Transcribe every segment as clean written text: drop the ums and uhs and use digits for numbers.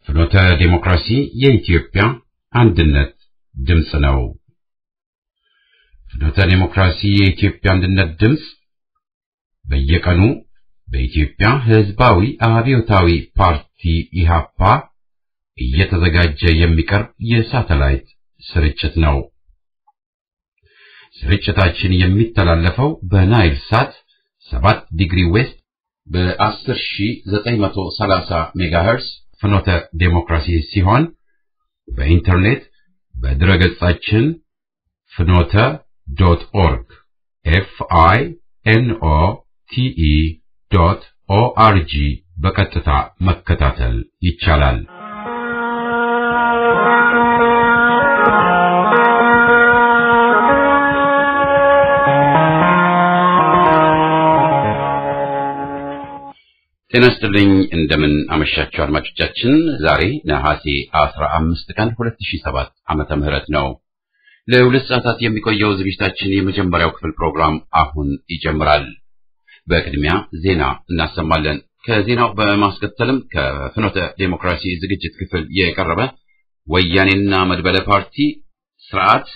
ፍኖተ ዲሞክራሲ የኢትዮጵያ አንድነት ድምጽ ነው። ፍኖተ ዲሞክራሲ የኢትዮጵያ አንድነት ድምጽ በየቀኑ በኢትዮጵያ ሕዝባዊ አብዮታዊ ፓርቲ ኢህአፓ እየተዘጋጀ የሚቀርብ የሳተላይት ስርጭት ነው። ስርጭታችን የሚተላለፈው በናይል ሳት 7 ዲግሪ ዌስት በ10930 ሜጋሄርስ ፍኖተ ዲሞክራሲ ሲሆን በኢንተርኔት በድረገጻችን fnote.org finote.org በቀጥታ መከታተል ይቻላል። ጤና ይስጥልኝ እንደምን አመሻችሁ አድማጮቻችን። ዛሬ ነሐሴ 15 ቀን 2007 ዓመተ ምህረት ነው። ለሁለት ሰዓታት የሚቆየው ዝግጅታችን የመጀመሪያው ክፍል ፕሮግራም አሁን ይጀምራል። በቅድሚያ ዜና እናሰማለን። ከዜናው በማስከተልም ከፍኖተ ዲሞክራሲ ዝግጅት ክፍል የቀረበ ወያኔና መድበለ ፓርቲ ስርዓት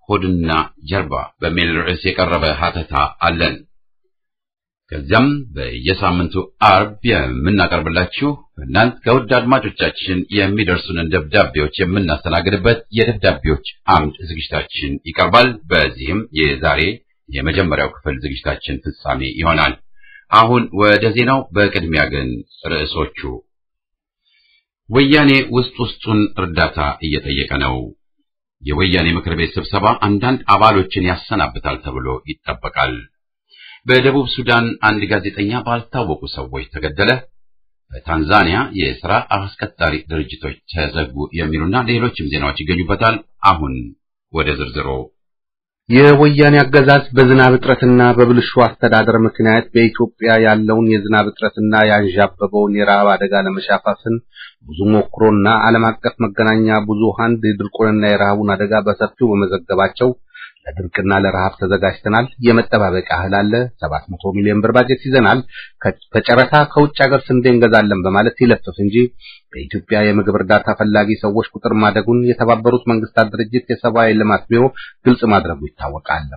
ሆድና ጀርባ በሚል ርዕስ የቀረበ ሀተታ አለን። ከዚያም በየሳምንቱ አርብ የምናቀርብላችሁ እናንተ ከውድ አድማጮቻችን የሚደርሱንን ደብዳቤዎች የምናስተናግድበት የደብዳቤዎች አምድ ዝግጅታችን ይቀርባል። በዚህም የዛሬ የመጀመሪያው ክፍል ዝግጅታችን ፍጻሜ ይሆናል። አሁን ወደ ዜናው። በቅድሚያ ግን ርዕሶቹ። ወያኔ ውስጡን እርዳታ እየጠየቀ ነው። የወያኔ ምክር ቤት ስብሰባ አንዳንድ አባሎችን ያሰናብታል ተብሎ ይጠበቃል። በደቡብ ሱዳን አንድ ጋዜጠኛ ባልታወቁ ሰዎች ተገደለ። በታንዛኒያ የሥራ አስቀጣሪ ድርጅቶች ተዘጉ የሚሉና ሌሎችም ዜናዎች ይገኙበታል። አሁን ወደ ዝርዝሩ። የወያኔ አገዛዝ በዝናብ እጥረትና በብልሹ አስተዳደር ምክንያት በኢትዮጵያ ያለውን የዝናብ እጥረትና ያንዣበበውን የረሃብ አደጋ ለመሸፋፈን ብዙ ሞክሮና ዓለም አቀፍ መገናኛ ብዙሃን የድርቁንና የረሃቡን አደጋ በሰፊው በመዘገባቸው ለድርቅና ለረሃብ ተዘጋጅተናል፣ የመጠባበቂያ እህል አለ፣ 700 ሚሊዮን ብር ባጀት ይዘናል፣ በጨረታ ከውጭ ሀገር ስንዴ እንገዛለን በማለት ይለፍፍ እንጂ በኢትዮጵያ የምግብ እርዳታ ፈላጊ ሰዎች ቁጥር ማደጉን የተባበሩት መንግስታት ድርጅት የሰብአዊ ልማት ቢሮ ግልጽ ማድረጉ ይታወቃል።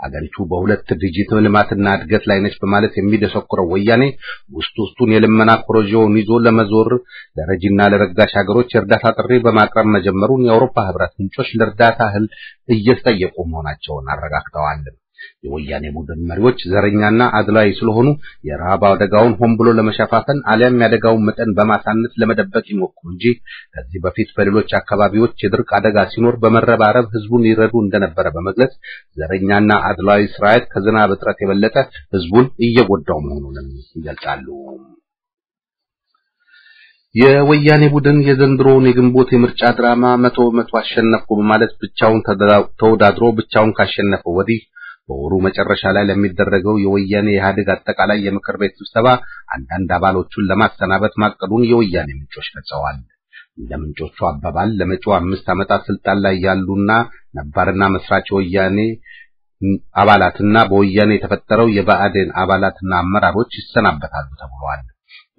አገሪቱ በሁለት ዲጂት ልማትና እድገት ላይ ነች በማለት የሚደሰኩረው ወያኔ ውስጡን የልመና ኮሮጆውን ይዞ ለመዞር ለረጂና ለረጋሽ ሀገሮች እርዳታ ጥሪ በማቅረብ መጀመሩን የአውሮፓ ህብረት ምንጮች ለእርዳታ እህል እየጠየቁ መሆናቸውን አረጋግጠዋል። የወያኔ ቡድን መሪዎች ዘረኛና አድሏዊ ስለሆኑ የረሃብ አደጋውን ሆን ብሎ ለመሸፋፈን አሊያም ያደጋውን መጠን በማሳነስ ለመደበቅ ይሞክሩ እንጂ ከዚህ በፊት በሌሎች አካባቢዎች የድርቅ አደጋ ሲኖር በመረባረብ ህዝቡን ይረዱ እንደነበረ በመግለጽ ዘረኛና አድሏዊ ስርዓት ከዝናብ እጥረት የበለጠ ህዝቡን እየጎዳው መሆኑን ይገልጻሉ። የወያኔ ቡድን የዘንድሮውን የግንቦት የምርጫ ድራማ 100% አሸነፍኩ በማለት ብቻውን ተወዳድሮ ብቻውን ካሸነፈው ወዲህ በወሩ መጨረሻ ላይ ለሚደረገው የወያኔ ኢህአዴግ አጠቃላይ የምክር ቤት ስብሰባ አንዳንድ አባሎቹን ለማሰናበት ማቀዱን የወያኔ ምንጮች ገልጸዋል። እንደ ምንጮቹ አባባል ለመጪው 5 ዓመታት ስልጣን ላይ ያሉና ነባርና መስራች ወያኔ አባላትና በወያኔ የተፈጠረው የባዕድን አባላትና አመራሮች ይሰናበታሉ ተብሏል።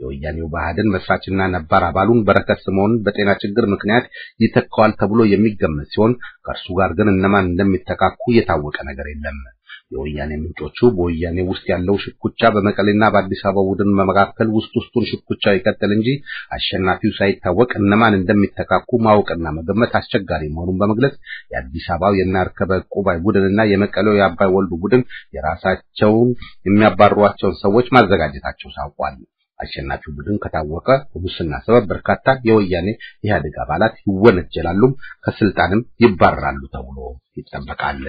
የወያኔው ባዕድን መስራችና ነባር አባሉን በረከት ስምዖን በጤና ችግር ምክንያት ይተካዋል ተብሎ የሚገመት ሲሆን ከእርሱ ጋር ግን እነማን እንደሚተካኩ የታወቀ ነገር የለም። የወያኔ ምንጮቹ በወያኔ ውስጥ ያለው ሽኩቻ በመቀሌና በአዲስ አበባ ቡድን መካከል ውስጡን ሽኩቻ ይቀጥል እንጂ አሸናፊው ሳይታወቅ እነማን እንደሚተካኩ ማወቅና መገመት አስቸጋሪ መሆኑን በመግለጽ የአዲስ አበባው የናርከበ ቁባይ ቡድንና የመቀሌው የአባይ ወልዱ ቡድን የራሳቸውን የሚያባርሯቸውን ሰዎች ማዘጋጀታቸው ታውቋል። አሸናፊው ቡድን ከታወቀ በሙስና ሰበብ በርካታ የወያኔ ኢህአዴግ አባላት ይወነጀላሉ፣ ከስልጣንም ይባረራሉ ተብሎ ይጠበቃል።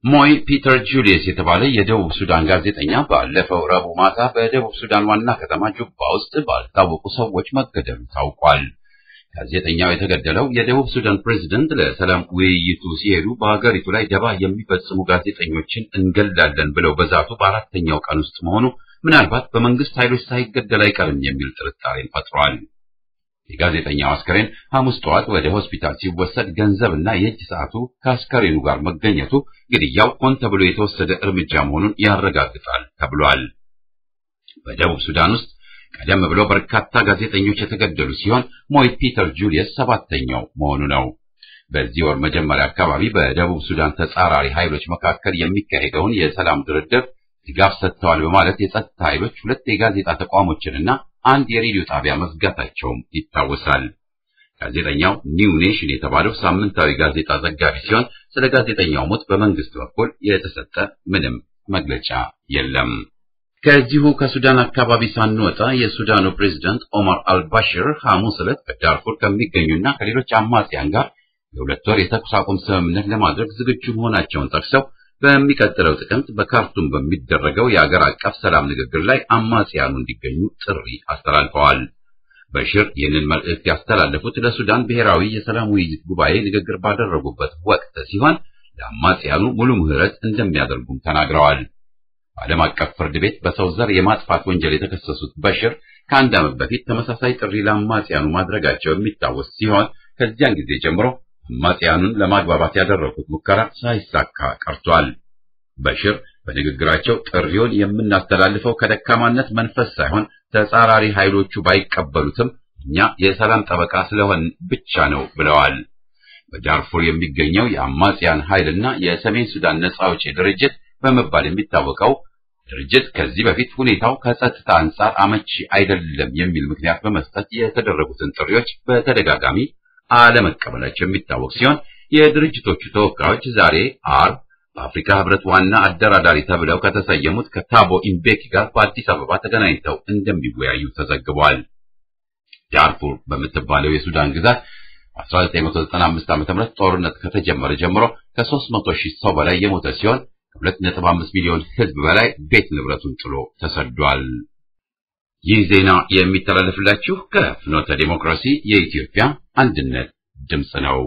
ሞይ ፒተር ጁሊየስ የተባለ የደቡብ ሱዳን ጋዜጠኛ ባለፈው ረቡዕ ማታ በደቡብ ሱዳን ዋና ከተማ ጁባ ውስጥ ባልታወቁ ሰዎች መገደሉ ታውቋል። ጋዜጠኛው የተገደለው የደቡብ ሱዳን ፕሬዝዳንት ለሰላም ውይይቱ ሲሄዱ በሀገሪቱ ላይ ደባ የሚፈጽሙ ጋዜጠኞችን እንገላለን ብለው በዛቱ በአራተኛው ቀን ውስጥ መሆኑ ምናልባት በመንግስት ኃይሎች ሳይገደል አይቀርም የሚል ጥርጣሬን ፈጥሯል። የጋዜጠኛው አስከሬን ሐሙስ ጠዋት ወደ ሆስፒታል ሲወሰድ ገንዘብና የእጅ ሰዓቱ ከአስከሬኑ ጋር መገኘቱ ግድያው ሆን ተብሎ የተወሰደ እርምጃ መሆኑን ያረጋግጣል ተብሏል። በደቡብ ሱዳን ውስጥ ቀደም ብሎ በርካታ ጋዜጠኞች የተገደሉ ሲሆን ሞይት ፒተር ጁሊየስ 7ኛው መሆኑ ነው። በዚህ ወር መጀመሪያ አካባቢ በደቡብ ሱዳን ተጻራሪ ኃይሎች መካከል የሚካሄደውን የሰላም ድርድር ድጋፍ ሰጥተዋል በማለት የጸጥታ ኃይሎች 2 የጋዜጣ ተቋሞችንና 1 የሬዲዮ ጣቢያ መዝጋታቸውም ይታወሳል። ጋዜጠኛው ኒው ኔሽን የተባለው ሳምንታዊ ጋዜጣ ዘጋቢ ሲሆን ስለ ጋዜጠኛው ሞት በመንግስት በኩል የተሰጠ ምንም መግለጫ የለም። ከዚሁ ከሱዳን አካባቢ ሳንወጣ የሱዳኑ ፕሬዝዳንት ኦማር አልባሽር ሐሙስ ዕለት በዳርፉር ከሚገኙና ከሌሎች አማጽያን ጋር የ2 ወር የተኩስ አቁም ስምምነት ለማድረግ ዝግጁ መሆናቸውን ጠቅሰው በሚቀጥለው ጥቅምት በካርቱም በሚደረገው የአገር አቀፍ ሰላም ንግግር ላይ አማጽያኑ እንዲገኙ ጥሪ አስተላልፈዋል። በሽር ይህንን መልእክት ያስተላለፉት ለሱዳን ብሔራዊ የሰላም ውይይት ጉባኤ ንግግር ባደረጉበት ወቅት ሲሆን ለአማጽያኑ ሙሉ ምህረት እንደሚያደርጉም ተናግረዋል። ዓለም አቀፍ ፍርድ ቤት በሰው ዘር የማጥፋት ወንጀል የተከሰሱት በሽር ከ1 ዓመት በፊት ተመሳሳይ ጥሪ ለአማጽያኑ ማድረጋቸው የሚታወስ ሲሆን ከዚያን ጊዜ ጀምሮ አማጽያኑን ለማግባባት ያደረጉት ሙከራ ሳይሳካ ቀርቷል። በሽር በንግግራቸው ጥሪውን የምናስተላልፈው ከደካማነት መንፈስ ሳይሆን ተጻራሪ ኃይሎቹ ባይቀበሉትም እኛ የሰላም ጠበቃ ስለሆን ብቻ ነው ብለዋል። በዳርፉር የሚገኘው የአማጽያን ኃይልና የሰሜን ሱዳን ነጻ አውጪ ድርጅት በመባል የሚታወቀው ድርጅት ከዚህ በፊት ሁኔታው ከጸጥታ አንጻር አመቺ አይደለም የሚል ምክንያት በመስጠት የተደረጉትን ጥሪዎች በተደጋጋሚ አለመቀበላቸው የሚታወቅ ሲሆን የድርጅቶቹ ተወካዮች ዛሬ አርብ በአፍሪካ ህብረት ዋና አደራዳሪ ተብለው ከተሰየሙት ከታቦ ኢምቤኪ ጋር በአዲስ አበባ ተገናኝተው እንደሚወያዩ ተዘግቧል። ዳርፉር በምትባለው የሱዳን ግዛት 1995 ዓ.ም ጦርነት ከተጀመረ ጀምሮ ከ300,000 ሰው በላይ የሞተ ሲሆን ከ2.5 ሚሊዮን ህዝብ በላይ ቤት ንብረቱን ጥሎ ተሰዷል። ይህ ዜና የሚተላለፍላችሁ ከፍኖተ ዲሞክራሲ የኢትዮጵያ አንድነት ድምጽ ነው።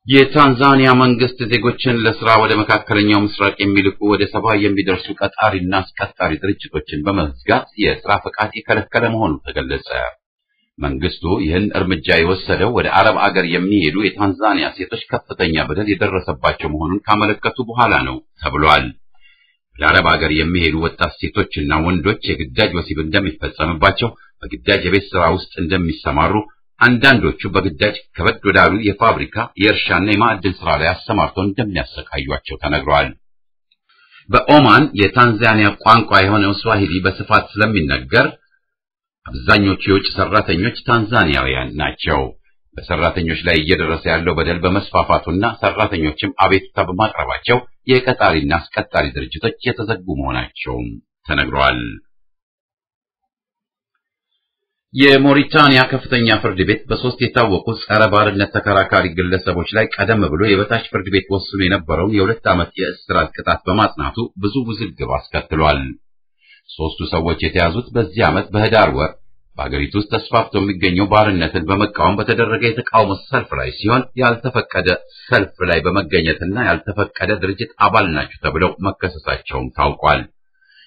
የታንዛኒያ መንግስት ዜጎችን ለስራ ወደ መካከለኛው ምስራቅ የሚልኩ ወደ 70 የሚደርሱ ቀጣሪና አስቀጣሪ ድርጅቶችን በመዝጋት የስራ ፈቃድ የከለከለ መሆኑ ተገለጸ። መንግስቱ ይህን እርምጃ የወሰደው ወደ አረብ አገር የሚሄዱ የታንዛኒያ ሴቶች ከፍተኛ በደል የደረሰባቸው መሆኑን ካመለከቱ በኋላ ነው ተብሏል። ወደ አረብ አገር የሚሄዱ ወጣት ሴቶችና ወንዶች የግዳጅ ወሲብ እንደሚፈጸምባቸው፣ በግዳጅ የቤት ስራ ውስጥ እንደሚሰማሩ፣ አንዳንዶቹ በግዳጅ ከበድ ወዳሉ የፋብሪካ የእርሻና የማዕድን ስራ ላይ አሰማርተው እንደሚያሰቃዩአቸው ተነግሯል። በኦማን የታንዛኒያ ቋንቋ የሆነው ስዋሂሊ በስፋት ስለሚነገር አብዛኞቹ የውጭ ሰራተኞች ታንዛኒያውያን ናቸው። በሰራተኞች ላይ እየደረሰ ያለው በደል በመስፋፋቱና ሰራተኞችም አቤቱታ በማቅረባቸው የቀጣሪና አስቀጣሪ ድርጅቶች የተዘጉ መሆናቸውም ተነግሯል። የሞሪታኒያ ከፍተኛ ፍርድ ቤት በ3 የታወቁ ጸረ ባርነት ተከራካሪ ግለሰቦች ላይ ቀደም ብሎ የበታች ፍርድ ቤት ወስኖ የነበረውን የ2 ዓመት የእስራት ቅጣት በማጽናቱ ብዙ ውዝግብ አስከትሏል። 3ቱ ሰዎች የተያዙት በዚህ ዓመት በህዳር ወር በአገሪቱ ውስጥ ተስፋፍቶ የሚገኘው ባርነትን በመቃወም በተደረገ የተቃውሞ ሰልፍ ላይ ሲሆን ያልተፈቀደ ሰልፍ ላይ በመገኘትና ያልተፈቀደ ድርጅት አባል ናቸው ተብለው መከሰሳቸውም ታውቋል።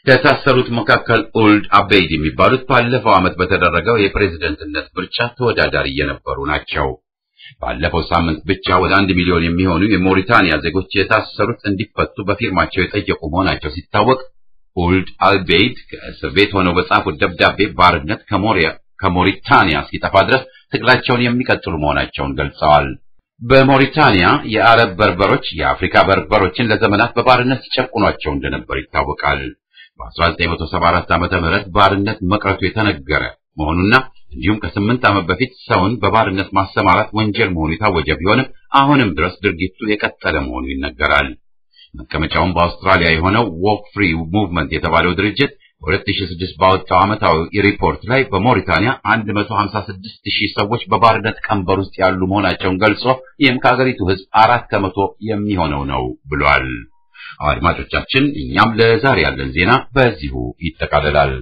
ከታሰሩት መካከል ኦልድ አቤይድ የሚባሉት ባለፈው ዓመት በተደረገው የፕሬዝዳንትነት ምርጫ ተወዳዳሪ የነበሩ ናቸው። ባለፈው ሳምንት ብቻ ወደ 1 ሚሊዮን የሚሆኑ የሞሪታኒያ ዜጎች የታሰሩት እንዲፈቱ በፊርማቸው የጠየቁ መሆናቸው ሲታወቅ ኦልድ አልቤይድ ከእስር ቤት ሆነው በጻፉት ደብዳቤ ባርነት ከሞሪታኒያ እስኪጠፋ ድረስ ትግላቸውን የሚቀጥሉ መሆናቸውን ገልጸዋል። በሞሪታኒያ የአረብ በርበሮች የአፍሪካ በርበሮችን ለዘመናት በባርነት ሲጨቁኗቸው እንደነበር ይታወቃል። በ1974 ዓመተ ምህረት ባርነት መቅረቱ የተነገረ መሆኑና እንዲሁም ከ8 ዓመት በፊት ሰውን በባርነት ማሰማራት ወንጀል መሆኑ የታወጀ ቢሆንም አሁንም ድረስ ድርጊቱ የቀጠለ መሆኑ ይነገራል። መቀመጫውን በአውስትራሊያ የሆነው ዎክ ፍሪ ሙቭመንት የተባለው ድርጅት በ2006 ባወጣው ዓመታዊ ሪፖርት ላይ በሞሪታኒያ 156,000 ሰዎች በባርነት ቀንበር ውስጥ ያሉ መሆናቸውን ገልጾ ይህም ከሀገሪቱ ሕዝብ 4% የሚሆነው ነው ብሏል። አድማጮቻችን፣ እኛም ለዛሬ ያለን ዜና በዚሁ ይጠቃለላል።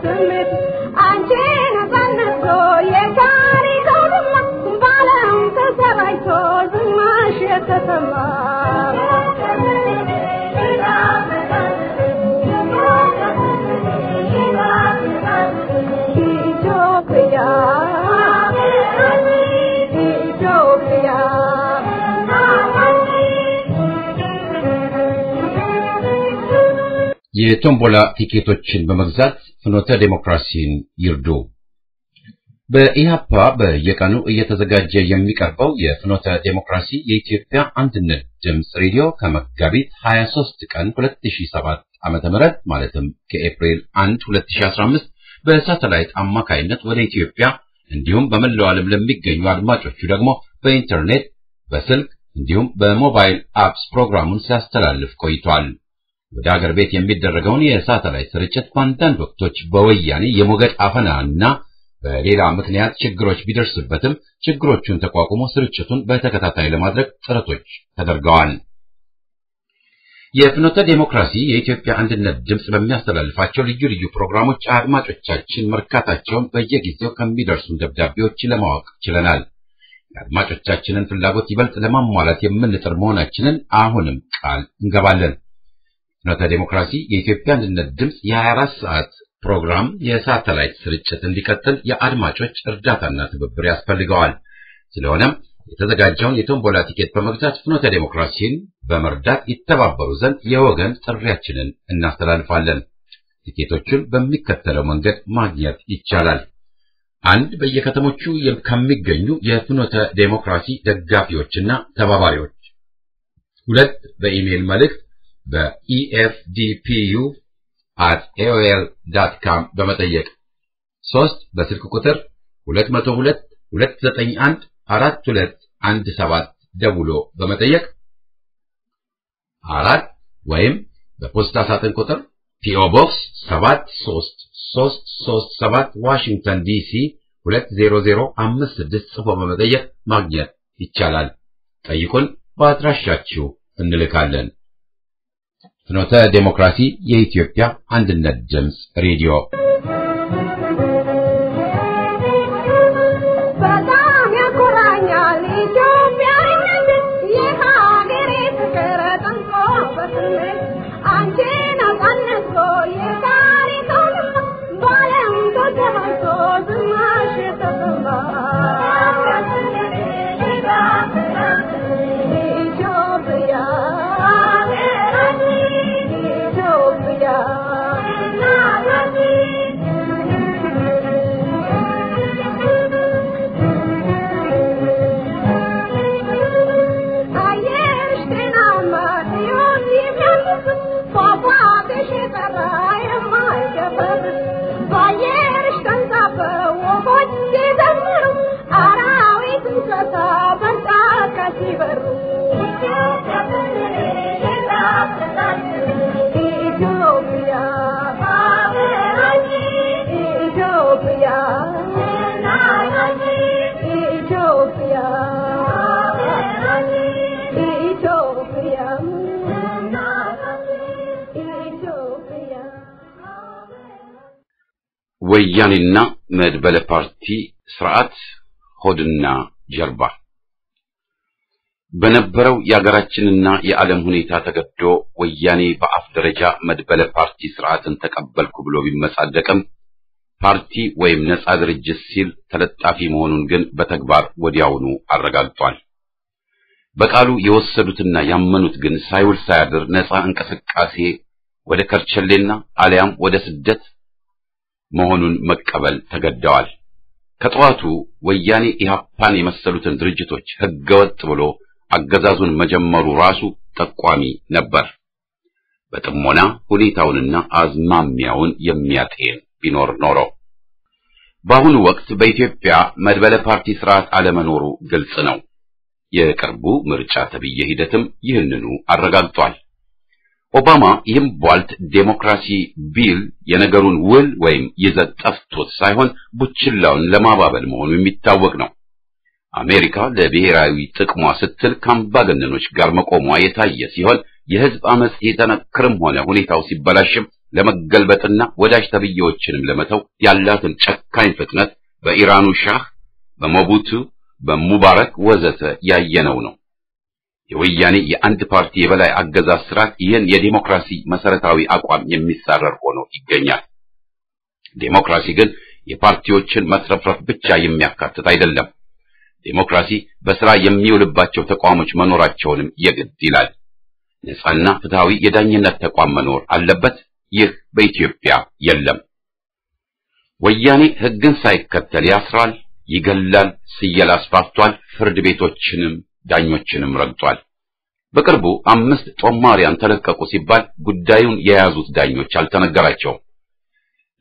በስሜት አንቺን ጸንቶ የታሪክ ባለም ተሰራይቶ ዝማሽ የተሰማ የቶምቦላ ቲኬቶችን በመግዛት ፍኖተ ዴሞክራሲን ይርዱ። በኢሃፓ በየቀኑ እየተዘጋጀ የሚቀርበው የፍኖተ ዴሞክራሲ የኢትዮጵያ አንድነት ድምጽ ሬዲዮ ከመጋቢት 23 ቀን 2007 ዓመተ ምህረት ማለትም ከኤፕሪል 1 2015 በሳተላይት አማካይነት ወደ ኢትዮጵያ እንዲሁም በመላው ዓለም ለሚገኙ አድማጮቹ ደግሞ በኢንተርኔት በስልክ እንዲሁም በሞባይል አፕስ ፕሮግራሙን ሲያስተላልፍ ቆይቷል። ወደ ሀገር ቤት የሚደረገውን የሳተላይት ስርጭት በአንዳንድ ወቅቶች በወያኔ የሞገድ አፈናና በሌላ ምክንያት ችግሮች ቢደርስበትም ችግሮቹን ተቋቁሞ ስርጭቱን በተከታታይ ለማድረግ ጥረቶች ተደርገዋል። የፍኖተ ዴሞክራሲ የኢትዮጵያ አንድነት ድምጽ በሚያስተላልፋቸው ልዩ ልዩ ፕሮግራሞች አድማጮቻችን መርካታቸውን በየጊዜው ከሚደርሱን ደብዳቤዎች ለማወቅ ችለናል። የአድማጮቻችንን ፍላጎት ይበልጥ ለማሟላት የምንጥር መሆናችንን አሁንም ቃል እንገባለን። ፍኖተ ዴሞክራሲ የኢትዮጵያ አንድነት ድምጽ የ24 ሰዓት ፕሮግራም የሳተላይት ስርጭት እንዲቀጥል የአድማጮች እርዳታና ትብብር ያስፈልገዋል። ስለሆነም የተዘጋጀውን የቶምቦላ ቲኬት በመግዛት ፍኖተ ዴሞክራሲን በመርዳት ይተባበሩ ዘንድ የወገን ጥሪያችንን እናስተላልፋለን። ቲኬቶቹን በሚከተለው መንገድ ማግኘት ይቻላል። 1 በየከተሞቹ ከሚገኙ የፍኖተ ዴሞክራሲ ደጋፊዎችና ተባባሪዎች፣ 2 በኢሜል መልእክት efdpu@aol.com በመጠየቅ፣ 3 በስልክ ቁጥር 202-291-4217 ደውሎ በመጠየቅ፣ 4 ወይም በፖስታ ሳጥን ቁጥር PO Box 73337 ዋሽንግተን ዲሲ 20056 ጽፎ በመጠየቅ ማግኘት ይቻላል። ጠይቁን፣ በአድራሻችሁ እንልካለን። ፍኖተ ዴሞክራሲ የኢትዮጵያ አንድነት ድምጽ ሬዲዮ። በጣም ያኮራኛል ኢትዮጵያዊነት የሀገሬ ፍቅር ጠንቆ በስሜት አንቺን አሳንሶ የታሪክ ባለም ተሰራይቶ ዝማሽ የተሰማ ወያኔና መድበለ ፓርቲ ስርዓት ሆድና ጀርባ። በነበረው የሀገራችንና የዓለም ሁኔታ ተገዶ ወያኔ በአፍ ደረጃ መድበለ ፓርቲ ስርዓትን ተቀበልኩ ብሎ ቢመጻደቅም ፓርቲ ወይም ነጻ ድርጅት ሲል ተለጣፊ መሆኑን ግን በተግባር ወዲያውኑ አረጋግጧል። በቃሉ የወሰዱትና ያመኑት ግን ሳይውል ሳያድር ነጻ እንቅስቃሴ ወደ ከርቸሌና አሊያም ወደ ስደት መሆኑን መቀበል ተገደዋል። ከጠዋቱ ወያኔ ኢህአፓን የመሰሉትን ድርጅቶች ህገወጥ ብሎ አገዛዙን መጀመሩ ራሱ ጠቋሚ ነበር። በጥሞና ሁኔታውንና አዝማሚያውን የሚያጤን ቢኖር ኖሮ በአሁኑ ወቅት በኢትዮጵያ መድበለ ፓርቲ ስርዓት አለመኖሩ ግልጽ ነው። የቅርቡ ምርጫ ተብዬ ሂደትም ይህንኑ አረጋግጧል። ኦባማ ይህም ቧልት ዴሞክራሲ ቢል የነገሩን ውል ወይም ይዘት ጠፍቶት ሳይሆን ቡችላውን ለማባበል መሆኑ የሚታወቅ ነው። አሜሪካ ለብሔራዊ ጥቅሟ ስትል ከአምባገነኖች ጋር መቆሟ የታየ ሲሆን የህዝብ አመጽ የተነክርም ሆነ ሁኔታው ሲበላሽም ለመገልበጥና ወዳጅ ተብዬዎችንም ለመተው ያላትን ጨካኝ ፍጥነት በኢራኑ ሻህ፣ በሞቡቱ፣ በሙባረክ ወዘተ ያየነው ነው። የወያኔ የአንድ ፓርቲ የበላይ አገዛዝ ስርዓት ይህን የዲሞክራሲ መሰረታዊ አቋም የሚጻረር ሆኖ ይገኛል። ዲሞክራሲ ግን የፓርቲዎችን መትረፍረፍ ብቻ የሚያካትት አይደለም። ዲሞክራሲ በስራ የሚውልባቸው ተቋሞች መኖራቸውንም የግድ ይላል። ነፃና ፍትሃዊ የዳኝነት ተቋም መኖር አለበት። ይህ በኢትዮጵያ የለም። ወያኔ ሕግን ሳይከተል ያስራል፣ ይገላል፣ ስየል አስፋፍቷል፣ ፍርድ ቤቶችንም ዳኞችንም ረግጧል። በቅርቡ 5 ጦማሪያን ተለቀቁ ሲባል ጉዳዩን የያዙት ዳኞች አልተነገራቸውም።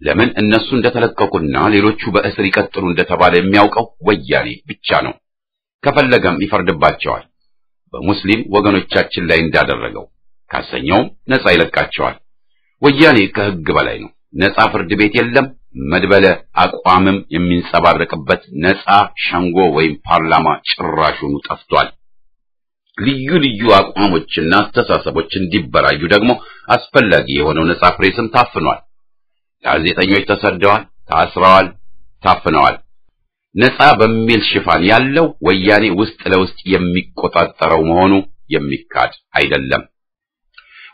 ለምን እነሱ እንደተለቀቁና ሌሎቹ በእስር ይቀጥሉ እንደተባለ የሚያውቀው ወያኔ ብቻ ነው። ከፈለገም ይፈርድባቸዋል። በሙስሊም ወገኖቻችን ላይ እንዳደረገው ካሰኘውም ነፃ ይለቃቸዋል። ወያኔ ከሕግ በላይ ነው። ነፃ ፍርድ ቤት የለም። መድበለ አቋምም የሚንጸባረቅበት ነፃ ሸንጎ ወይም ፓርላማ ጭራሹኑ ጠፍቷል። ልዩ ልዩ አቋሞችና አስተሳሰቦች እንዲበራዩ ደግሞ አስፈላጊ የሆነው ነፃ ፕሬስም ታፍኗል። ጋዜጠኞች ተሰደዋል፣ ታስረዋል፣ ታፍነዋል። ነፃ በሚል ሽፋን ያለው ወያኔ ውስጥ ለውስጥ የሚቆጣጠረው መሆኑ የሚካድ አይደለም።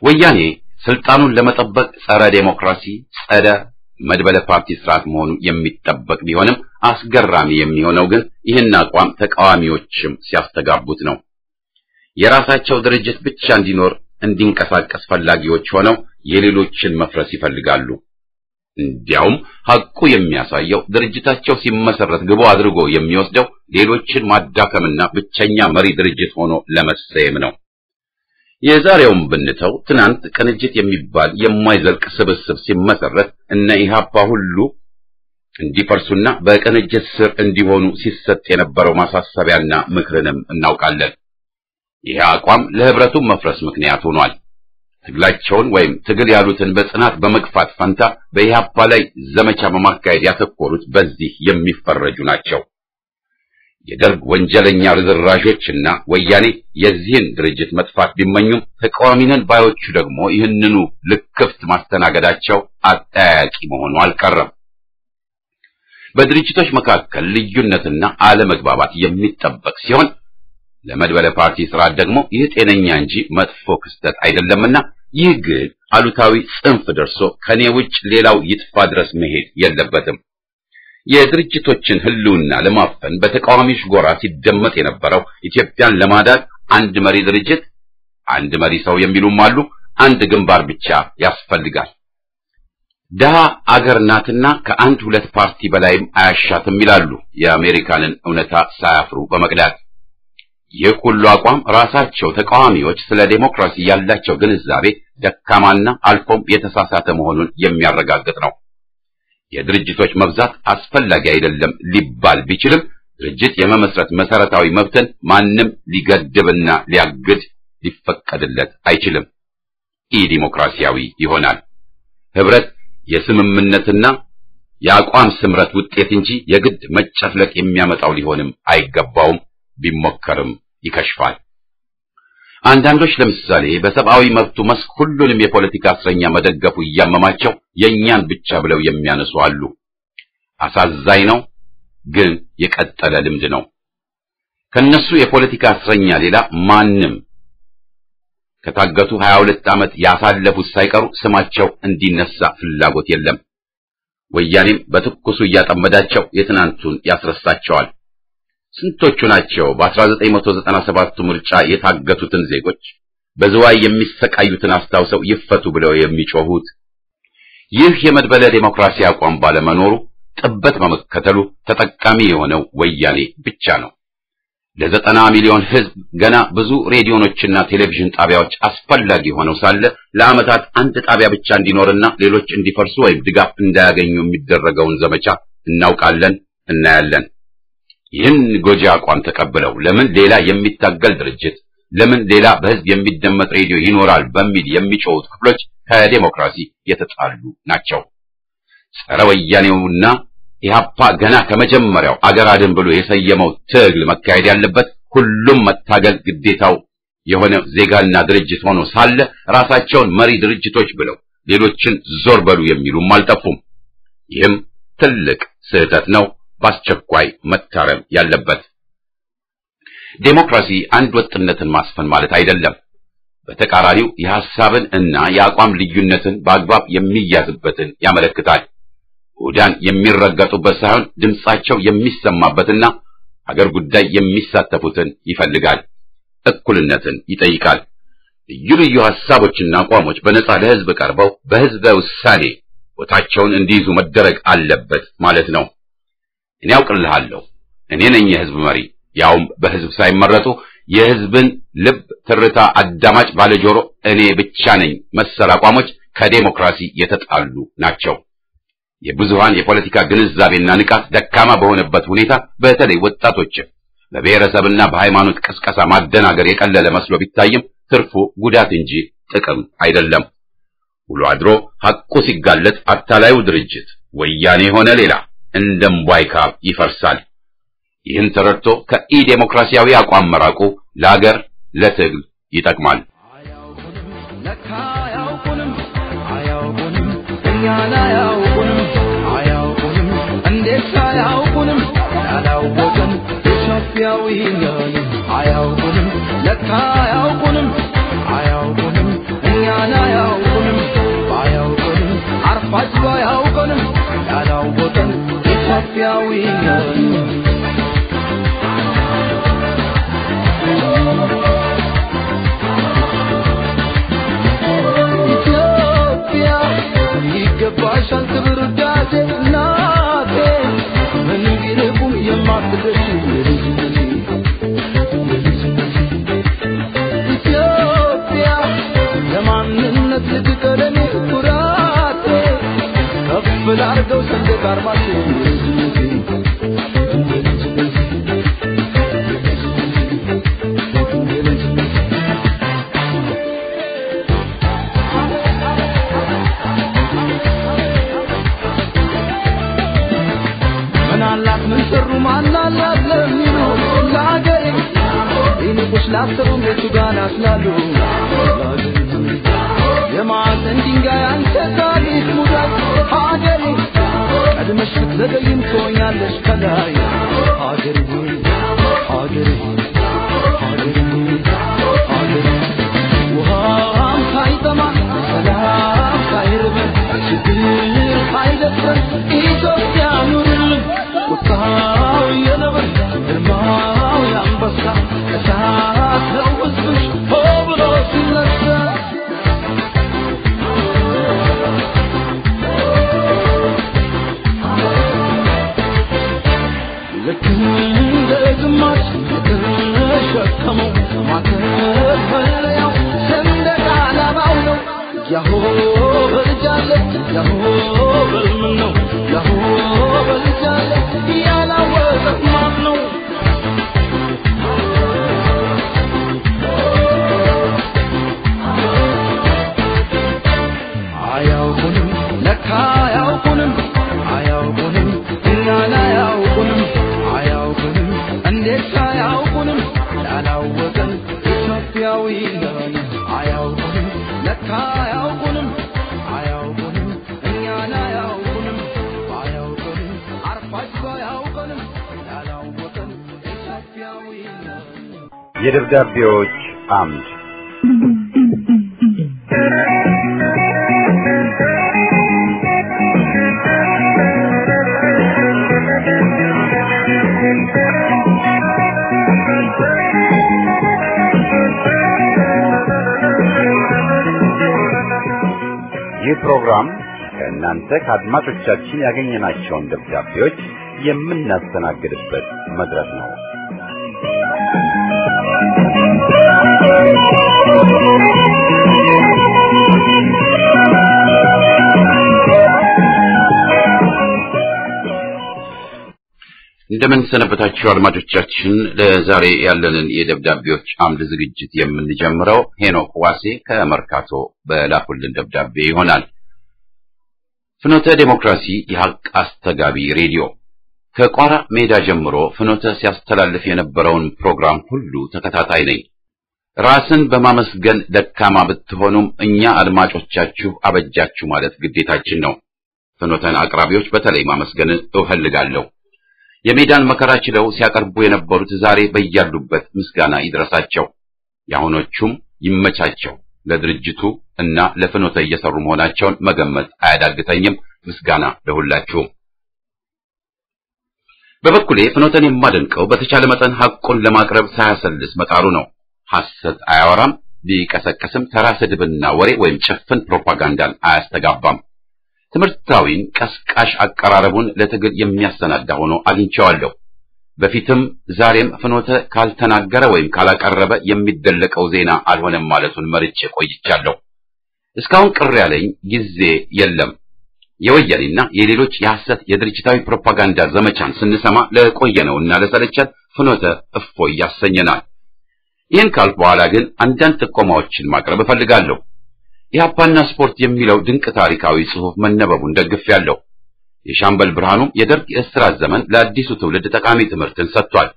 ወያኔ ስልጣኑን ለመጠበቅ ጸረ ዴሞክራሲ፣ ጸረ መድበለ ፓርቲ ስርዓት መሆኑ የሚጠበቅ ቢሆንም አስገራሚ የሚሆነው ግን ይህን አቋም ተቃዋሚዎችም ሲያስተጋቡት ነው። የራሳቸው ድርጅት ብቻ እንዲንቀሳቀስ ፈላጊዎች ሆነው የሌሎችን መፍረስ ይፈልጋሉ። እንዲያውም ሐቁ የሚያሳየው ድርጅታቸው ሲመሰረት ግቡ አድርጎ የሚወስደው ሌሎችን ማዳከምና ብቸኛ መሪ ድርጅት ሆኖ ለመሰየም ነው። የዛሬውም ብንተው ትናንት ቅንጅት የሚባል የማይዘልቅ ስብስብ ሲመሰረት እነ ኢህአፓ ሁሉ እንዲፈርሱና በቅንጅት ስር እንዲሆኑ ሲሰጥ የነበረው ማሳሰቢያና ምክርንም እናውቃለን። ይህ አቋም ለህብረቱ መፍረስ ምክንያት ሆኗል። ትግላቸውን ወይም ትግል ያሉትን በጽናት በመግፋት ፈንታ በኢህአፓ ላይ ዘመቻ በማካሄድ ያተኮሩት በዚህ የሚፈረጁ ናቸው። የደርግ ወንጀለኛ ርዝራዦችና ወያኔ የዚህን ድርጅት መጥፋት ቢመኙም ተቃዋሚነን ባዮቹ ደግሞ ይህንኑ ልክፍት ማስተናገዳቸው አጠያያቂ መሆኑ አልቀረም። በድርጅቶች መካከል ልዩነትና አለመግባባት የሚጠበቅ ሲሆን ለመድበለ ፓርቲ ስርዓት ደግሞ ይህ ጤነኛ እንጂ መጥፎ ክስተት አይደለምና ይህ ግን አሉታዊ ጽንፍ ደርሶ ከኔ ውጭ ሌላው ይጥፋ ድረስ መሄድ የለበትም። የድርጅቶችን ህልውና ለማፈን በተቃዋሚዎች ጎራ ሲደመጥ የነበረው ኢትዮጵያን ለማዳን አንድ መሪ ድርጅት፣ አንድ መሪ ሰው የሚሉም አሉ፣ አንድ ግንባር ብቻ ያስፈልጋል። ደሃ አገር ናትና ከአንድ ሁለት ፓርቲ በላይም አያሻትም ይላሉ የአሜሪካንን እውነታ ሳያፍሩ በመቅዳት። ይህ ሁሉ አቋም ራሳቸው ተቃዋሚዎች ስለ ዴሞክራሲ ያላቸው ግንዛቤ ደካማና አልፎም የተሳሳተ መሆኑን የሚያረጋግጥ ነው። የድርጅቶች መብዛት አስፈላጊ አይደለም ሊባል ቢችልም ድርጅት የመመስረት መሰረታዊ መብትን ማንም ሊገድብና ሊያግድ ሊፈቀድለት አይችልም። ኢ-ዲሞክራሲያዊ ይሆናል። ህብረት የስምምነትና የአቋም ስምረት ውጤት እንጂ የግድ መጨፍለቅ የሚያመጣው ሊሆንም አይገባውም። ቢሞከርም ይከሽፋል። አንዳንዶች ለምሳሌ በሰብአዊ መብቱ መስክ ሁሉንም የፖለቲካ እስረኛ መደገፉ እያመማቸው የኛን ብቻ ብለው የሚያነሱ አሉ። አሳዛኝ ነው፣ ግን የቀጠለ ልምድ ነው። ከነሱ የፖለቲካ እስረኛ ሌላ ማንም ከታገቱ 22 ዓመት ያሳለፉት ሳይቀሩ ስማቸው እንዲነሳ ፍላጎት የለም። ወያኔም በትኩሱ እያጠመዳቸው የትናንቱን ያስረሳቸዋል። ስንቶቹ ናቸው በ1997 ምርጫ የታገቱትን ዜጎች በዝዋይ የሚሰቃዩትን አስታውሰው ይፈቱ ብለው የሚጮሁት? ይህ የመድበለ ዴሞክራሲ አቋም ባለመኖሩ ጥበት በመከተሉ ተጠቃሚ የሆነው ወያኔ ብቻ ነው። ለ90 ሚሊዮን ህዝብ ገና ብዙ ሬዲዮኖችና ቴሌቪዥን ጣቢያዎች አስፈላጊ ሆነው ሳለ ለዓመታት አንድ ጣቢያ ብቻ እንዲኖርና ሌሎች እንዲፈርሱ ወይም ድጋፍ እንዳያገኙ የሚደረገውን ዘመቻ እናውቃለን፣ እናያለን። ይህን ጎጂ አቋም ተቀብለው ለምን ሌላ የሚታገል ድርጅት፣ ለምን ሌላ በህዝብ የሚደመጥ ሬዲዮ ይኖራል በሚል የሚጮሁት ክፍሎች ከዴሞክራሲ የተጣሉ ናቸው። ጸረ ወያኔውና ኢህአፓ ገና ከመጀመሪያው አገር አድን ብሎ የሰየመው ትግል መካሄድ ያለበት ሁሉም መታገል ግዴታው የሆነ ዜጋና ድርጅት ሆኖ ሳለ ራሳቸውን መሪ ድርጅቶች ብለው ሌሎችን ዞር በሉ የሚሉም አልጠፉም። ይህም ትልቅ ስህተት ነው፣ በአስቸኳይ መታረም ያለበት። ዴሞክራሲ አንድ ወጥነትን ማስፈን ማለት አይደለም። በተቃራኒው የሐሳብን እና የአቋም ልዩነትን በአግባብ የሚያዝበትን ያመለክታል። ውዳን የሚረገጡበት ሳይሆን ድምጻቸው የሚሰማበትና ሀገር ጉዳይ የሚሳተፉትን ይፈልጋል። እኩልነትን ይጠይቃል። ልዩ ልዩ ሐሳቦችና አቋሞች በነጻ ለሕዝብ ቀርበው በሕዝበ ውሳኔ ቦታቸውን እንዲይዙ መደረግ አለበት ማለት ነው። እኔ አውቅልሃለሁ፣ እኔ ነኝ የሕዝብ መሪ፣ ያውም በሕዝብ ሳይመረጡ የሕዝብን ልብ ትርታ አዳማጭ ባለጆሮ እኔ ብቻ ነኝ መሰል አቋሞች ከዴሞክራሲ የተጣሉ ናቸው። የብዙሃን የፖለቲካ ግንዛቤና ንቃት ደካማ በሆነበት ሁኔታ በተለይ ወጣቶችን በብሔረሰብና በሃይማኖት ቅስቀሳ ማደናገር የቀለለ መስሎ ቢታይም ትርፉ ጉዳት እንጂ ጥቅም አይደለም። ውሎ አድሮ ሐቁ ሲጋለጥ አታላዩ ድርጅት ወያኔ ሆነ ሌላ እንደምቧይ ካብ ይፈርሳል። ይህን ተረድቶ ከኢዴሞክራሲያዊ አቋም መራቁ ለአገር ለትግል ይጠቅማል። የደብዳቤዎች አምድ ይህ ፕሮግራም ከእናንተ ከአድማጮቻችን ያገኘናቸውን ደብዳቤዎች የምናስተናግድበት መድረክ ነው። እንደምን ሰነበታችሁ አድማጮቻችን። ለዛሬ ያለንን የደብዳቤዎች አምድ ዝግጅት የምንጀምረው ሄኖክ ዋሴ ከመርካቶ በላኩልን ደብዳቤ ይሆናል። ፍኖተ ዴሞክራሲ የሐቅ አስተጋቢ ሬዲዮ ከቋራ ሜዳ ጀምሮ ፍኖተ ሲያስተላልፍ የነበረውን ፕሮግራም ሁሉ ተከታታይ ነኝ። ራስን በማመስገን ደካማ ብትሆኑም እኛ አድማጮቻችሁ አበጃችሁ ማለት ግዴታችን ነው። ፍኖተን አቅራቢዎች በተለይ ማመስገን እፈልጋለሁ። የሜዳን መከራ ችለው ሲያቀርቡ የነበሩት ዛሬ በያሉበት ምስጋና ይድረሳቸው። የአሁኖቹም ይመቻቸው። ለድርጅቱ እና ለፍኖተ እየሰሩ መሆናቸውን መገመት አያዳግተኝም። ምስጋና ለሁላችሁም። በበኩሌ ፍኖተን የማደንቀው በተቻለ መጠን ሐቁን ለማቅረብ ሳያሰልስ መጣሩ ነው። ሐሰት አያወራም። ቢቀሰቀስም ተራ ስድብና ወሬ ወይም ጭፍን ፕሮፓጋንዳን አያስተጋባም። ትምህርታዊን ቀስቃሽ አቀራረቡን ለትግል የሚያሰናዳ ሆኖ አግኝቼዋለሁ። በፊትም ዛሬም ፍኖተ ካልተናገረ ወይም ካላቀረበ የሚደለቀው ዜና አልሆነም ማለቱን መርጬ ቆይቻለሁ። እስካሁን ቅር ያለኝ ጊዜ የለም። የወያኔና የሌሎች የሐሰት የድርጅታዊ ፕሮፓጋንዳ ዘመቻን ስንሰማ ለቆየነውና ለሰለቸን ፍኖተ እፎይ ያሰኘናል። ይህን ካልኩ በኋላ ግን አንዳንድ ጥቆማዎችን ማቅረብ እፈልጋለሁ። ኢህአፓና ስፖርት የሚለው ድንቅ ታሪካዊ ጽሑፍ መነበቡን ደግፌያለሁ። የሻምበል ብርሃኑም የደርግ የእስራት ዘመን ለአዲሱ ትውልድ ጠቃሚ ትምህርትን ሰጥቷል።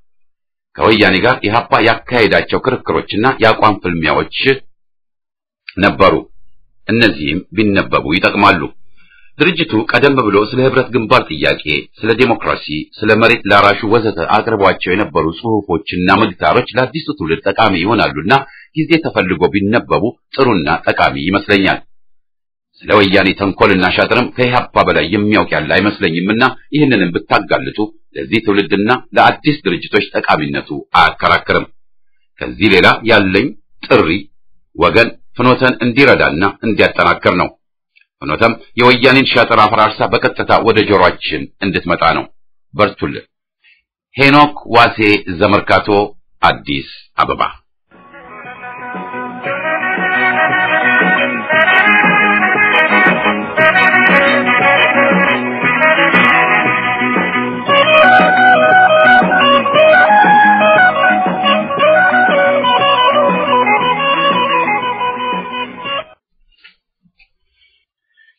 ከወያኔ ጋር ኢህአፓ ያካሄዳቸው ክርክሮችና የአቋም ፍልሚያዎች ነበሩ። እነዚህም ቢነበቡ ይጠቅማሉ። ድርጅቱ ቀደም ብሎ ስለ ህብረት ግንባር ጥያቄ፣ ስለ ዴሞክራሲ፣ ስለ መሬት ላራሹ ወዘተ አቅርቧቸው የነበሩ ጽሑፎችና ምግታሮች ለአዲሱ ትውልድ ጠቃሚ ይሆናሉና ጊዜ ተፈልጎ ቢነበቡ ጥሩና ጠቃሚ ይመስለኛል። ስለ ወያኔ ተንኮልና ሻጥርም ከኢህአፓ በላይ የሚያውቅ ያለ አይመስለኝምና ይህንንም ብታጋልጡ ለዚህ ትውልድና ለአዲስ ድርጅቶች ጠቃሚነቱ አያከራክርም። ከዚህ ሌላ ያለኝ ጥሪ ወገን ፍኖተን እንዲረዳና እንዲያጠናክር ነው። ፍኖተም የወያኔን ሻጥር አፈራርሳ በቀጥታ ወደ ጆሮአችን እንድትመጣ ነው። በርቱልን። ሄኖክ ዋሴ ዘመርካቶ፣ አዲስ አበባ።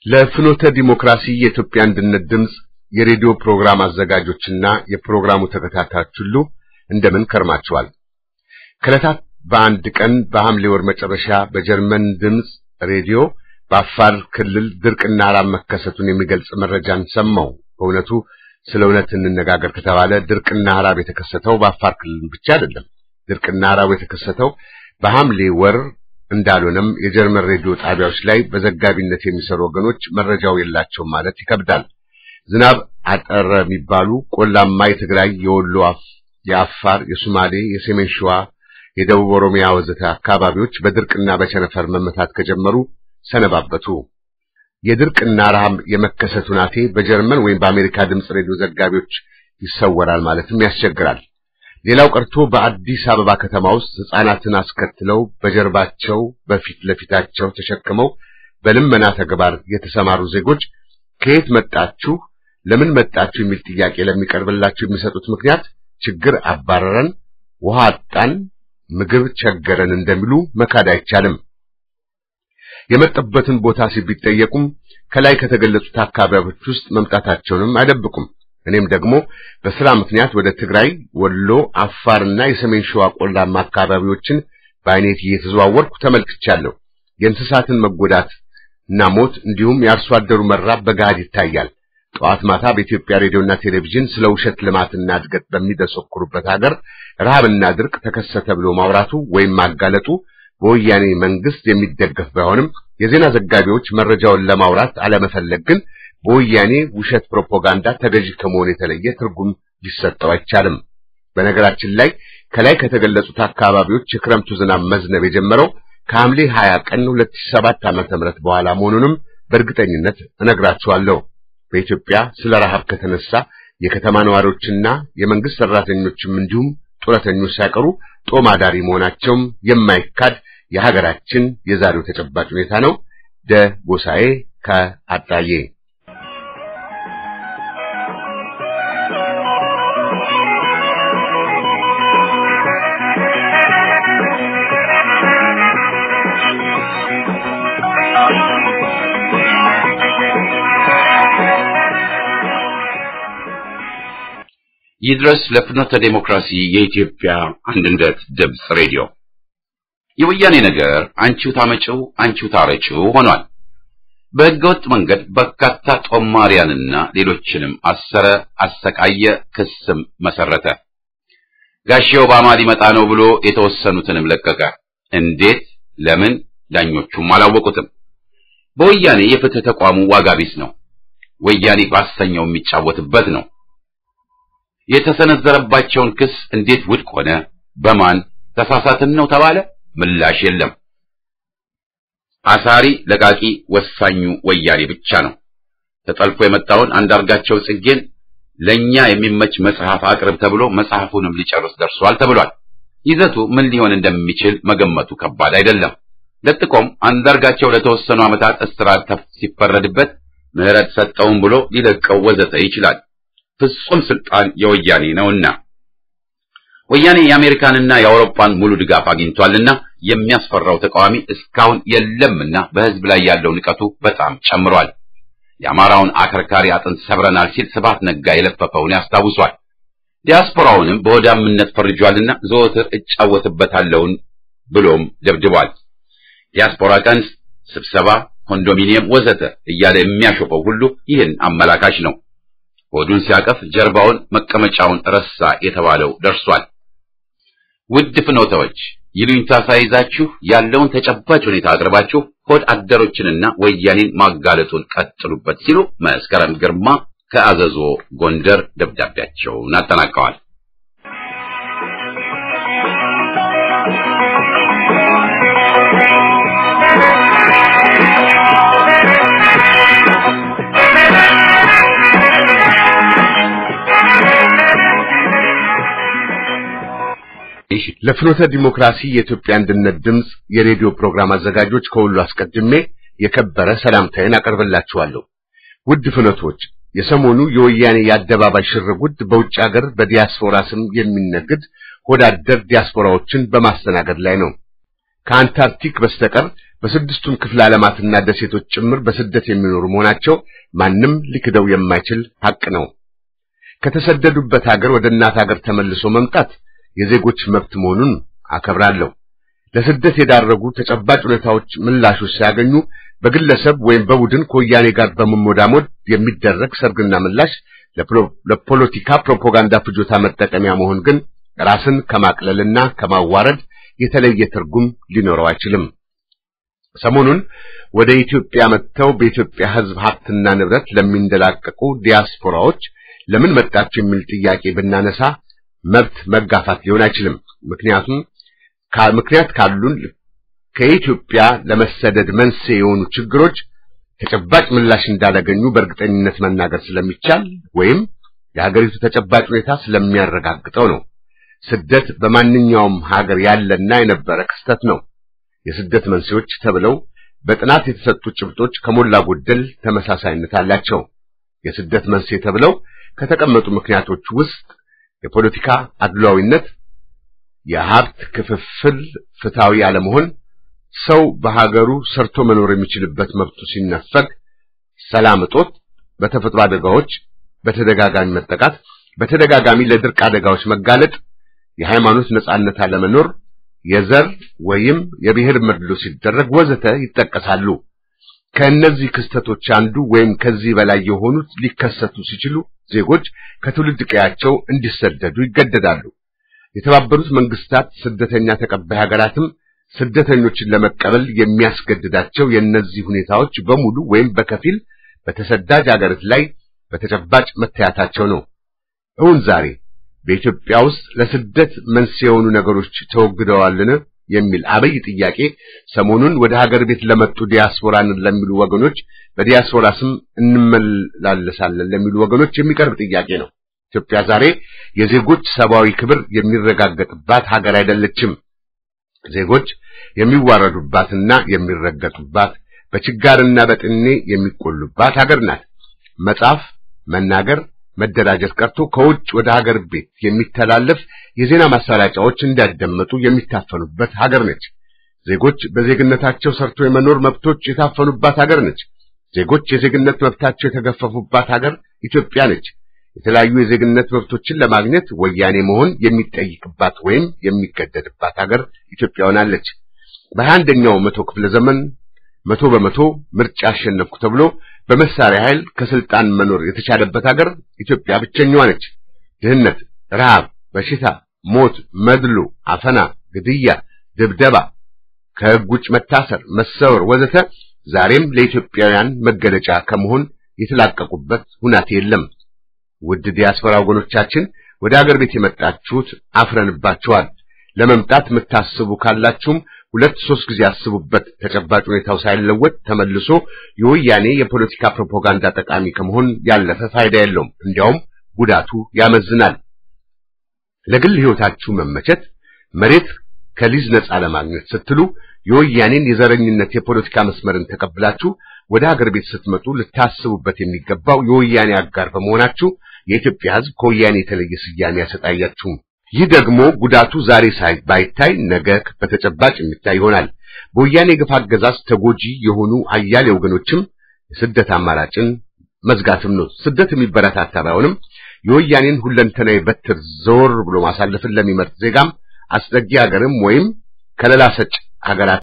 ለፍኖተ ዲሞክራሲ የኢትዮጵያ አንድነት ድምጽ የሬዲዮ ፕሮግራም አዘጋጆችና የፕሮግራሙ ተከታታዮች ሁሉ እንደምን ከርማችኋል? ከዕለታት በአንድ ቀን በሐምሌ ወር መጨረሻ በጀርመን ድምጽ ሬዲዮ በአፋር ክልል ድርቅና ራብ መከሰቱን የሚገልጽ መረጃን ሰማሁ። በእውነቱ ስለ እውነት እንነጋገር ከተባለ ድርቅና ራብ የተከሰተው በአፋር ክልል ብቻ አይደለም። ድርቅና ራብ የተከሰተው በሐምሌ ወር እንዳልሆነም የጀርመን ሬዲዮ ጣቢያዎች ላይ በዘጋቢነት የሚሰሩ ወገኖች መረጃው የላቸውም ማለት ይከብዳል። ዝናብ አጠረ የሚባሉ ቆላማ የትግራይ፣ የወሎ፣ የአፋር፣ የሶማሌ፣ የሰሜን ሸዋ፣ የደቡብ ኦሮሚያ ወዘተ አካባቢዎች በድርቅና በቸነፈር መመታት ከጀመሩ ሰነባበቱ። የድርቅና ረሃብ የመከሰቱ ናቴ በጀርመን ወይም በአሜሪካ ድምጽ ሬዲዮ ዘጋቢዎች ይሰወራል ማለትም ያስቸግራል። ሌላው ቀርቶ በአዲስ አበባ ከተማ ውስጥ ሕፃናትን አስከትለው በጀርባቸው በፊት ለፊታቸው ተሸክመው በልመና ተግባር የተሰማሩ ዜጎች ከየት መጣችሁ፣ ለምን መጣችሁ የሚል ጥያቄ ለሚቀርብላቸው የሚሰጡት ምክንያት ችግር አባረረን፣ ውሃ አጣን፣ ምግብ ቸገረን እንደሚሉ መካድ አይቻልም። የመጣበትን ቦታ ሲቢጠየቁም ከላይ ከተገለጹት አካባቢዎች ውስጥ መምጣታቸውንም አይደብቁም። እኔም ደግሞ በስራ ምክንያት ወደ ትግራይ፣ ወሎ፣ አፋርና የሰሜን ሸዋ ቆላማ አካባቢዎችን በአይኔት እየተዘዋወርኩ ተመልክቻለሁ። የእንስሳትን መጎዳት እና ሞት እንዲሁም የአርሶ አደሩ መራብ በጋድ ይታያል። ጠዋት ማታ በኢትዮጵያ ሬዲዮና ቴሌቪዥን ስለ ውሸት ልማትና እድገት በሚደሰኩሩበት ሀገር ረሃብና ድርቅ ተከሰተ ብሎ ማውራቱ ወይም ማጋለጡ በወያኔ መንግስት የሚደገፍ ባይሆንም የዜና ዘጋቢዎች መረጃውን ለማውራት አለመፈለግ ግን በወያኔ ውሸት ፕሮፓጋንዳ ተገዢ ከመሆን የተለየ ትርጉም ሊሰጠው አይቻልም። በነገራችን ላይ ከላይ ከተገለጹት አካባቢዎች የክረምቱ ዝናብ መዝነብ የጀመረው ከሐምሌ 20 ቀን 2007 ዓ.ም በኋላ መሆኑንም በእርግጠኝነት እነግራችኋለሁ። በኢትዮጵያ ስለ ረሃብ ከተነሳ የከተማ ነዋሪዎችና የመንግስት ሰራተኞችም እንዲሁም ጡረተኞች ሳይቀሩ ጦም አዳሪ መሆናቸውም የማይካድ የሀገራችን የዛሬው ተጨባጭ ሁኔታ ነው። ደጎሳዬ ከአጣዬ። ይድረስ ለፍኖተ ዴሞክራሲ የኢትዮጵያ አንድነት ድምጽ ሬዲዮ። የወያኔ ነገር አንቺው ታመጪው አንቺው ታረጪው ሆኗል። በህገወጥ መንገድ በርካታ ጦማሪያንና ሌሎችንም አሰረ፣ አሰቃየ፣ ክስም መሰረተ። ጋሼ ኦባማ ሊመጣ ነው ብሎ የተወሰኑትንም ለቀቀ። እንዴት? ለምን? ዳኞቹም አላወቁትም። በወያኔ የፍትህ ተቋሙ ዋጋ ቢስ ነው። ወያኔ ባሰኘው የሚጫወትበት ነው። የተሰነዘረባቸውን ክስ እንዴት ውድቅ ሆነ? በማን? ተሳሳትን ነው ተባለ? ምላሽ የለም። አሳሪ ለቃቂ ወሳኙ ወያኔ ብቻ ነው። ተጠልፎ የመጣውን አንዳርጋቸው ጽጌን ለኛ የሚመች መጽሐፍ አቅርብ ተብሎ መጽሐፉንም ሊጨርስ ደርሷል ተብሏል። ይዘቱ ምን ሊሆን እንደሚችል መገመቱ ከባድ አይደለም። ለጥቆም አንዳርጋቸው ለተወሰኑ ዓመታት እስራት ሲፈረድበት ምህረት ሰጠውን ብሎ ሊለቀው ወዘተ ይችላል። ፍጹም ስልጣን የወያኔ ነውና ወያኔ የአሜሪካንና የአውሮፓን ሙሉ ድጋፍ አግኝቷልና የሚያስፈራው ተቃዋሚ እስካሁን የለምና በህዝብ ላይ ያለው ንቀቱ በጣም ጨምሯል። የአማራውን አከርካሪ አጥንት ሰብረናል ሲል ስብሐት ነጋ የለፈፈውን ያስታውሷል። ዲያስፖራውንም በወዳምነት ፈርጇልና ዘወትር እጫወትበታለሁን ብሎም ደብድቧል። ዲያስፖራ ቀን፣ ስብሰባ፣ ኮንዶሚኒየም ወዘተ እያለ የሚያሾፈው ሁሉ ይህን አመላካች ነው። ሆዱን ሲያቀፍ ጀርባውን መቀመጫውን ረሳ የተባለው ደርሷል። ውድ ፍኖታዎች ይሉኝታ ሳይዛችሁ ያለውን ተጨባጭ ሁኔታ አቅርባችሁ ሆድ አደሮችንና ወያኔን ማጋለጡን ቀጥሉበት ሲሉ መስከረም ግርማ ከአዘዞ ጎንደር ደብዳቤያቸውን አጠናቀዋል። ለፍኖተ ዲሞክራሲ የኢትዮጵያ አንድነት ድምጽ የሬዲዮ ፕሮግራም አዘጋጆች ከሁሉ አስቀድሜ የከበረ ሰላምታዬን አቀርብላችኋለሁ። ውድ ፍኖቶች፣ የሰሞኑ የወያኔ የአደባባይ ሽርጉድ በውጭ ሀገር በዲያስፖራ ስም የሚነግድ ወዳደር ዲያስፖራዎችን በማስተናገድ ላይ ነው። ከአንታርክቲክ በስተቀር በስድስቱም ክፍለ ዓለማትና ደሴቶች ጭምር በስደት የሚኖሩ መሆናቸው ማንም ሊክደው የማይችል ሐቅ ነው። ከተሰደዱበት ሀገር ወደ እናት ሀገር ተመልሶ መምጣት የዜጎች መብት መሆኑን አከብራለሁ። ለስደት የዳረጉ ተጨባጭ ሁኔታዎች ምላሾች ሲያገኙ በግለሰብ ወይም በቡድን ከወያኔ ጋር በመሞዳሞድ የሚደረግ ሰርግና ምላሽ ለፖለቲካ ፕሮፓጋንዳ ፍጆታ መጠቀሚያ መሆን ግን ራስን ከማቅለልና ከማዋረድ የተለየ ትርጉም ሊኖረው አይችልም። ሰሞኑን ወደ ኢትዮጵያ መጥተው በኢትዮጵያ ሕዝብ ሀብትና ንብረት ለሚንደላቀቁ ዲያስፖራዎች ለምን መጣችሁ የሚል ጥያቄ ብናነሳ መብት መጋፋት ሊሆን አይችልም። ምክንያት ካሉን ከኢትዮጵያ ለመሰደድ መንስኤ የሆኑ ችግሮች ተጨባጭ ምላሽ እንዳላገኙ በእርግጠኝነት መናገር ስለሚቻል ወይም የሀገሪቱ ተጨባጭ ሁኔታ ስለሚያረጋግጠው ነው። ስደት በማንኛውም ሀገር ያለና የነበረ ክስተት ነው። የስደት መንስኤዎች ተብለው በጥናት የተሰጡ ጭብጦች ከሞላ ጎደል ተመሳሳይነት አላቸው። የስደት መንስኤ ተብለው ከተቀመጡ ምክንያቶች ውስጥ የፖለቲካ አድሏዊነት፣ የሀብት ክፍፍል ፍትሃዊ አለመሆን፣ ሰው በሀገሩ ሰርቶ መኖር የሚችልበት መብቱ ሲነፈግ፣ ሰላም እጦት፣ በተፈጥሮ አደጋዎች በተደጋጋሚ መጠቃት፣ በተደጋጋሚ ለድርቅ አደጋዎች መጋለጥ፣ የሃይማኖት ነጻነት አለመኖር፣ የዘር ወይም የብሔር መድሎ ሲደረግ ወዘተ ይጠቀሳሉ። ከእነዚህ ክስተቶች አንዱ ወይም ከዚህ በላይ የሆኑት ሊከሰቱ ሲችሉ ዜጎች ከትውልድ ቀያቸው እንዲሰደዱ ይገደዳሉ። የተባበሩት መንግስታት ስደተኛ ተቀባይ ሀገራትም ስደተኞችን ለመቀበል የሚያስገድዳቸው የእነዚህ ሁኔታዎች በሙሉ ወይም በከፊል በተሰዳጅ ሀገራት ላይ በተጨባጭ መታየታቸው ነው። እውን ዛሬ በኢትዮጵያ ውስጥ ለስደት መንስኤ የሆኑ ነገሮች ተወግደዋልን የሚል አበይ ጥያቄ ሰሞኑን ወደ ሀገር ቤት ለመጡ ዲያስፖራን ለሚሉ ወገኖች በዲያስፖራ ስም እንመላለሳለን ለሚሉ ወገኖች የሚቀርብ ጥያቄ ነው። ኢትዮጵያ ዛሬ የዜጎች ሰብአዊ ክብር የሚረጋገጥባት ሀገር አይደለችም። ዜጎች የሚዋረዱባትና የሚረገጡባት፣ በችጋርና በጥኔ የሚቆሉባት ሀገር ናት። መጻፍ፣ መናገር፣ መደራጀት ቀርቶ ከውጭ ወደ ሀገር ቤት የሚተላለፍ የዜና ማሰራጫዎች እንዳይደመጡ የሚታፈኑበት ሀገር ነች። ዜጎች በዜግነታቸው ሰርቶ የመኖር መብቶች የታፈኑባት ሀገር ነች። ዜጎች የዜግነት መብታቸው የተገፈፉባት ሀገር ኢትዮጵያ ነች። የተለያዩ የዜግነት መብቶችን ለማግኘት ወያኔ መሆን የሚጠይቅባት ወይም የሚገደድባት ሀገር ኢትዮጵያ ሆናለች። በ21ኛው መቶ ክፍለ ዘመን 100% ምርጫ አሸነፍኩ ተብሎ በመሳሪያ ኃይል ከስልጣን መኖር የተቻለበት ሀገር ኢትዮጵያ ብቸኛዋ ነች። ድህነት፣ ረሃብ፣ በሽታ፣ ሞት፣ መድሎ፣ አፈና፣ ግድያ፣ ድብደባ፣ ከሕግ ውጭ መታሰር፣ መሰወር ወዘተ ዛሬም ለኢትዮጵያውያን መገለጫ ከመሆን የተላቀቁበት ሁናቴ የለም። ውድ ዲያስፖራ ወገኖቻችን ወደ አገር ቤት የመጣችሁት አፍረንባችኋል። ለመምጣት የምታስቡ ካላችሁም 2-3 ጊዜ አስቡበት። ተጨባጭ ሁኔታው ሳይለወጥ ተመልሶ የወያኔ የፖለቲካ ፕሮፓጋንዳ ጠቃሚ ከመሆን ያለፈ ፋይዳ የለውም። እንዲያውም ጉዳቱ ያመዝናል። ለግል ሕይወታችሁ መመቸት መሬት ከሊዝ ነፃ ለማግኘት ስትሉ የወያኔን የዘረኝነት የፖለቲካ መስመርን ተቀብላችሁ ወደ ሀገር ቤት ስትመጡ ልታስቡበት የሚገባው የወያኔ አጋር በመሆናችሁ የኢትዮጵያ ሕዝብ ከወያኔ የተለየ ስያሜ ያሰጣያችሁ። ይህ ደግሞ ጉዳቱ ዛሬ ባይታይ ነገ በተጨባጭ የሚታይ ይሆናል። በወያኔ ግፍ አገዛዝ ተጎጂ የሆኑ አያሌ ወገኖችም የስደት አማራጭን መዝጋትም ነው። ስደት የሚበረታታ ባይሆንም የወያኔን ሁለንተናዊ በትር ዘወር ብሎ ማሳለፍን ለሚመርጥ ዜጋም አስጠጊ ሀገርም ወይም ከለላ ሰጭ ሀገራት